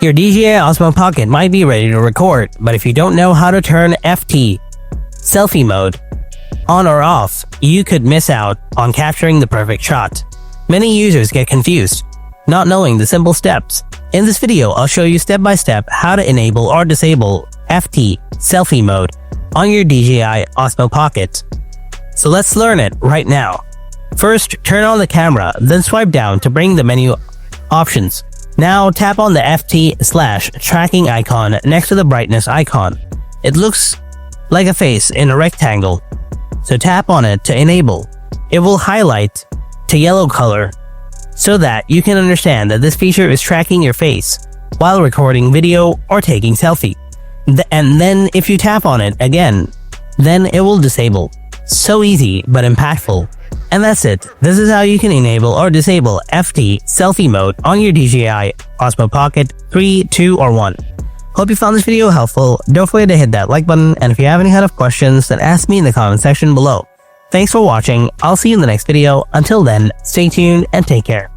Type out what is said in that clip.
Your DJI Osmo Pocket might be ready to record, but if you don't know how to turn FT, selfie mode, on or off, you could miss out on capturing the perfect shot. Many users get confused, not knowing the simple steps. In this video, I'll show you step by step how to enable or disable FT, selfie mode, on your DJI Osmo Pocket. So let's learn it right now. First, turn on the camera, then swipe down to bring the menu options. Now tap on the FT/tracking icon next to the brightness icon. It looks like a face in a rectangle, so tap on it to enable. It will highlight to yellow color so that you can understand that this feature is tracking your face while recording video or taking selfie. And then if you tap on it again, then it will disable. So easy but impactful. And that's it. This is how you can enable or disable FT selfie mode on your DJI Osmo Pocket 3, 2, or 1. Hope you found this video helpful. Don't forget to hit that like button, and if you have any kind of questions, then ask me in the comment section below. Thanks for watching. I'll see you in the next video. Until then, stay tuned and take care.